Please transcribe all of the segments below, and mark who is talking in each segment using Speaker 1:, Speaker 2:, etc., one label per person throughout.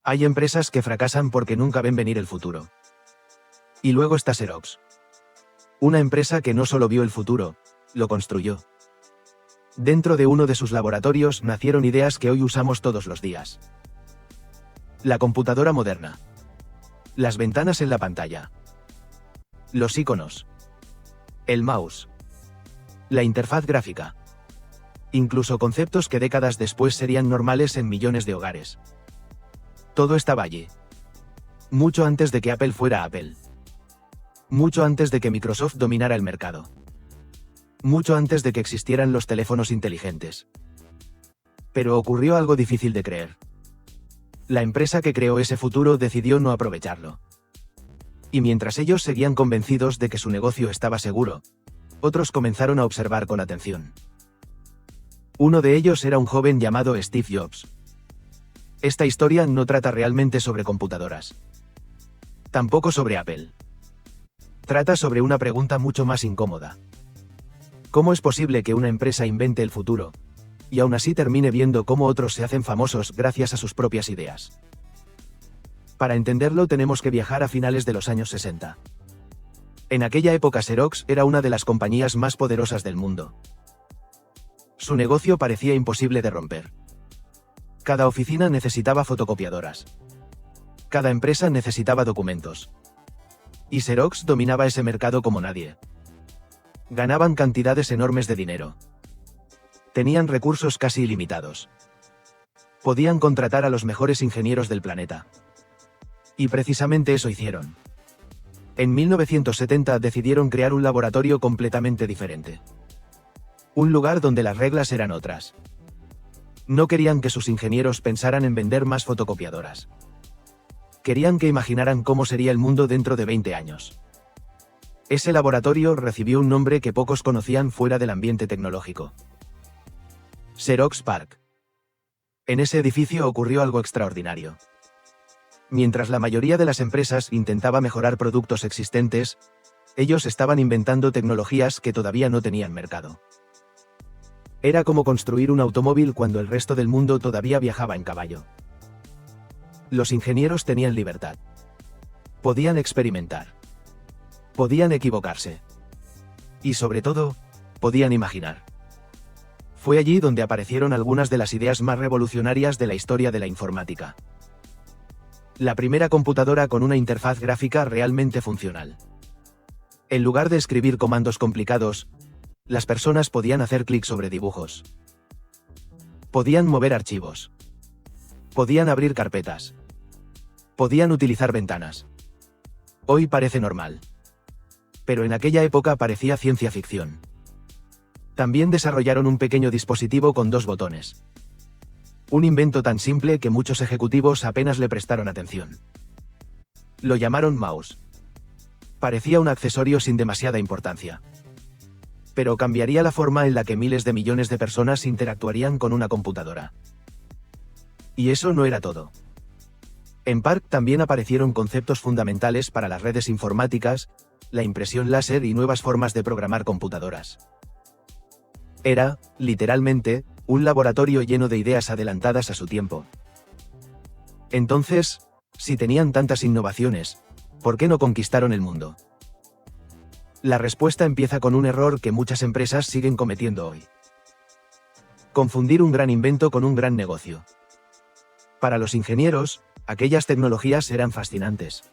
Speaker 1: Hay empresas que fracasan porque nunca ven venir el futuro. Y luego está Xerox. Una empresa que no solo vio el futuro, lo construyó. Dentro de uno de sus laboratorios nacieron ideas que hoy usamos todos los días. La computadora moderna. Las ventanas en la pantalla. Los iconos. El mouse. La interfaz gráfica. Incluso conceptos que décadas después serían normales en millones de hogares. Todo estaba allí. Mucho antes de que Apple fuera Apple. Mucho antes de que Microsoft dominara el mercado. Mucho antes de que existieran los teléfonos inteligentes. Pero ocurrió algo difícil de creer. La empresa que creó ese futuro decidió no aprovecharlo. Y mientras ellos seguían convencidos de que su negocio estaba seguro, otros comenzaron a observar con atención. Uno de ellos era un joven llamado Steve Jobs. Esta historia no trata realmente sobre computadoras. Tampoco sobre Apple. Trata sobre una pregunta mucho más incómoda. ¿Cómo es posible que una empresa invente el futuro, y aún así termine viendo cómo otros se hacen famosos gracias a sus propias ideas? Para entenderlo tenemos que viajar a finales de los años 60. En aquella época Xerox era una de las compañías más poderosas del mundo. Su negocio parecía imposible de romper. Cada oficina necesitaba fotocopiadoras. Cada empresa necesitaba documentos. Y Xerox dominaba ese mercado como nadie. Ganaban cantidades enormes de dinero. Tenían recursos casi ilimitados. Podían contratar a los mejores ingenieros del planeta. Y precisamente eso hicieron. En 1970 decidieron crear un laboratorio completamente diferente. Un lugar donde las reglas eran otras. No querían que sus ingenieros pensaran en vender más fotocopiadoras. Querían que imaginaran cómo sería el mundo dentro de 20 años. Ese laboratorio recibió un nombre que pocos conocían fuera del ambiente tecnológico. Xerox PARC. En ese edificio ocurrió algo extraordinario. Mientras la mayoría de las empresas intentaba mejorar productos existentes, ellos estaban inventando tecnologías que todavía no tenían mercado. Era como construir un automóvil cuando el resto del mundo todavía viajaba en caballo. Los ingenieros tenían libertad. Podían experimentar. Podían equivocarse. Y sobre todo, podían imaginar. Fue allí donde aparecieron algunas de las ideas más revolucionarias de la historia de la informática. La primera computadora con una interfaz gráfica realmente funcional. En lugar de escribir comandos complicados, las personas podían hacer clic sobre dibujos. Podían mover archivos. Podían abrir carpetas. Podían utilizar ventanas. Hoy parece normal. Pero en aquella época parecía ciencia ficción. También desarrollaron un pequeño dispositivo con 2 botones. Un invento tan simple que muchos ejecutivos apenas le prestaron atención. Lo llamaron mouse. Parecía un accesorio sin demasiada importancia. Pero cambiaría la forma en la que miles de millones de personas interactuarían con una computadora. Y eso no era todo. En PARC también aparecieron conceptos fundamentales para las redes informáticas, la impresión láser y nuevas formas de programar computadoras. Era, literalmente, un laboratorio lleno de ideas adelantadas a su tiempo. Entonces, si tenían tantas innovaciones, ¿por qué no conquistaron el mundo? La respuesta empieza con un error que muchas empresas siguen cometiendo hoy. Confundir un gran invento con un gran negocio. Para los ingenieros, aquellas tecnologías eran fascinantes.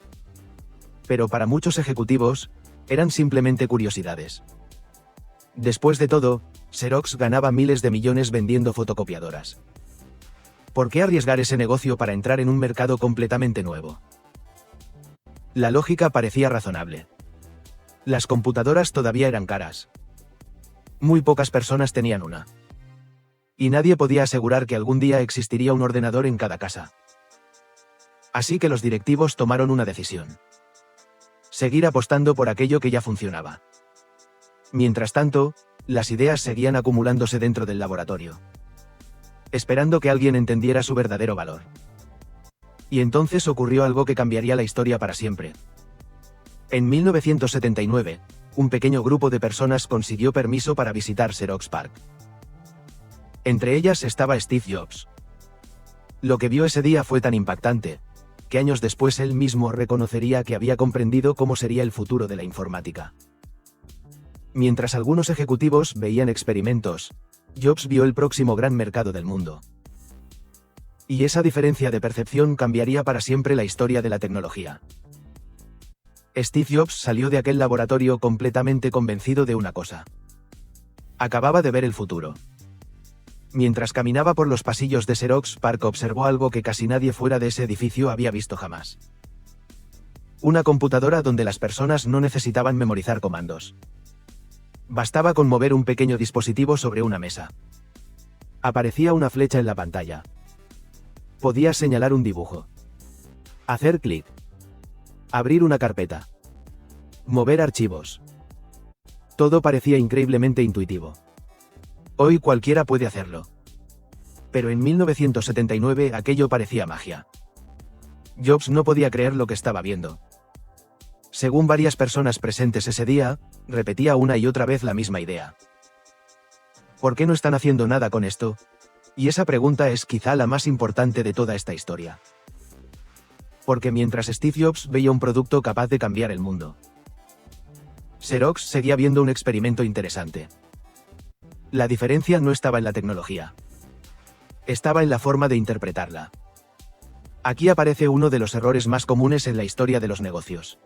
Speaker 1: Pero para muchos ejecutivos, eran simplemente curiosidades. Después de todo, Xerox ganaba miles de millones vendiendo fotocopiadoras. ¿Por qué arriesgar ese negocio para entrar en un mercado completamente nuevo? La lógica parecía razonable. Las computadoras todavía eran caras. Muy pocas personas tenían una. Y nadie podía asegurar que algún día existiría un ordenador en cada casa. Así que los directivos tomaron una decisión. Seguir apostando por aquello que ya funcionaba. Mientras tanto, las ideas seguían acumulándose dentro del laboratorio. Esperando que alguien entendiera su verdadero valor. Y entonces ocurrió algo que cambiaría la historia para siempre. En 1979, un pequeño grupo de personas consiguió permiso para visitar Xerox PARC. Entre ellas estaba Steve Jobs. Lo que vio ese día fue tan impactante, que años después él mismo reconocería que había comprendido cómo sería el futuro de la informática. Mientras algunos ejecutivos veían experimentos, Jobs vio el próximo gran mercado del mundo. Y esa diferencia de percepción cambiaría para siempre la historia de la tecnología. Steve Jobs salió de aquel laboratorio completamente convencido de una cosa. Acababa de ver el futuro. Mientras caminaba por los pasillos de Xerox PARC observó algo que casi nadie fuera de ese edificio había visto jamás. Una computadora donde las personas no necesitaban memorizar comandos. Bastaba con mover un pequeño dispositivo sobre una mesa. Aparecía una flecha en la pantalla. Podía señalar un dibujo. Hacer clic. Abrir una carpeta. Mover archivos. Todo parecía increíblemente intuitivo. Hoy cualquiera puede hacerlo. Pero en 1979 aquello parecía magia. Jobs no podía creer lo que estaba viendo. Según varias personas presentes ese día, repetía una y otra vez la misma idea. ¿Por qué no están haciendo nada con esto? Y esa pregunta es quizá la más importante de toda esta historia. Porque mientras Steve Jobs veía un producto capaz de cambiar el mundo, Xerox seguía viendo un experimento interesante. La diferencia no estaba en la tecnología. Estaba en la forma de interpretarla. Aquí aparece uno de los errores más comunes en la historia de los negocios.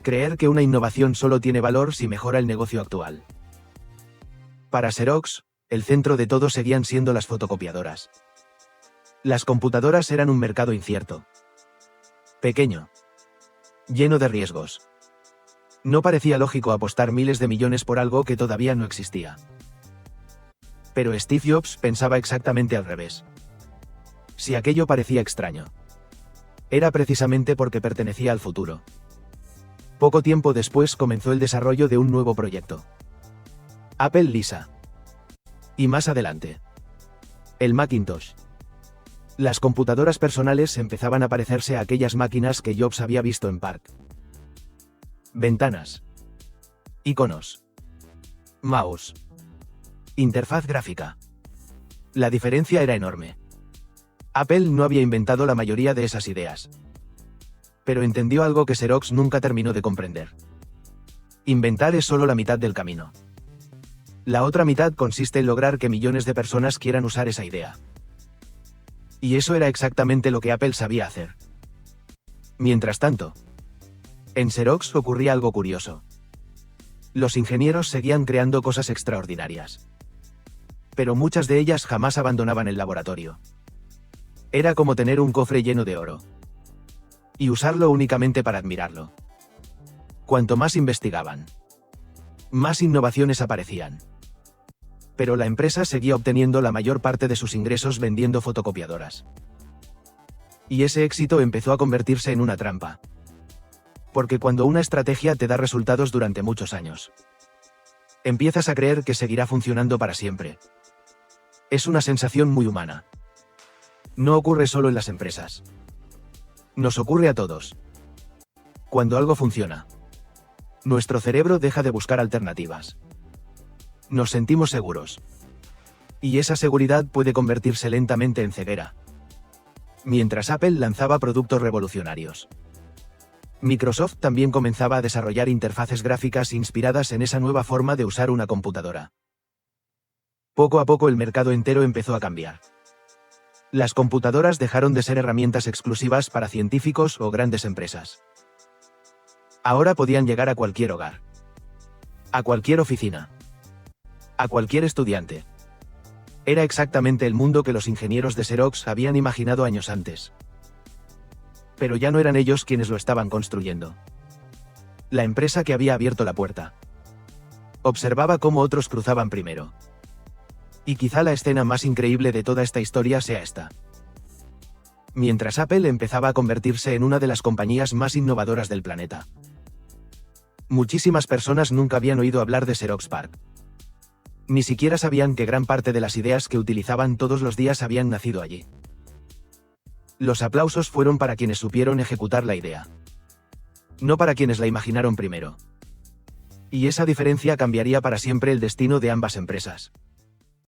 Speaker 1: Creer que una innovación solo tiene valor si mejora el negocio actual. Para Xerox, el centro de todo seguían siendo las fotocopiadoras. Las computadoras eran un mercado incierto. Pequeño. Lleno de riesgos. No parecía lógico apostar miles de millones por algo que todavía no existía. Pero Steve Jobs pensaba exactamente al revés. Si aquello parecía extraño, era precisamente porque pertenecía al futuro. Poco tiempo después comenzó el desarrollo de un nuevo proyecto. Apple Lisa. Y más adelante, el Macintosh. Las computadoras personales empezaban a parecerse a aquellas máquinas que Jobs había visto en PARC. Ventanas. Iconos. Mouse. Interfaz gráfica. La diferencia era enorme. Apple no había inventado la mayoría de esas ideas. Pero entendió algo que Xerox nunca terminó de comprender. Inventar es solo la mitad del camino. La otra mitad consiste en lograr que millones de personas quieran usar esa idea. Y eso era exactamente lo que Apple sabía hacer. Mientras tanto, en Xerox ocurría algo curioso. Los ingenieros seguían creando cosas extraordinarias. Pero muchas de ellas jamás abandonaban el laboratorio. Era como tener un cofre lleno de oro. Y usarlo únicamente para admirarlo. Cuanto más investigaban, más innovaciones aparecían. Pero la empresa seguía obteniendo la mayor parte de sus ingresos vendiendo fotocopiadoras. Y ese éxito empezó a convertirse en una trampa. Porque cuando una estrategia te da resultados durante muchos años, empiezas a creer que seguirá funcionando para siempre. Es una sensación muy humana. No ocurre solo en las empresas. Nos ocurre a todos. Cuando algo funciona, nuestro cerebro deja de buscar alternativas. Nos sentimos seguros. Y esa seguridad puede convertirse lentamente en ceguera. Mientras Apple lanzaba productos revolucionarios, Microsoft también comenzaba a desarrollar interfaces gráficas inspiradas en esa nueva forma de usar una computadora. Poco a poco el mercado entero empezó a cambiar. Las computadoras dejaron de ser herramientas exclusivas para científicos o grandes empresas. Ahora podían llegar a cualquier hogar. A cualquier oficina. A cualquier estudiante. Era exactamente el mundo que los ingenieros de Xerox habían imaginado años antes. Pero ya no eran ellos quienes lo estaban construyendo. La empresa que había abierto la puerta observaba cómo otros cruzaban primero. Y quizá la escena más increíble de toda esta historia sea esta. Mientras Apple empezaba a convertirse en una de las compañías más innovadoras del planeta. Muchísimas personas nunca habían oído hablar de Xerox PARC. Ni siquiera sabían que gran parte de las ideas que utilizaban todos los días habían nacido allí. Los aplausos fueron para quienes supieron ejecutar la idea. No para quienes la imaginaron primero. Y esa diferencia cambiaría para siempre el destino de ambas empresas.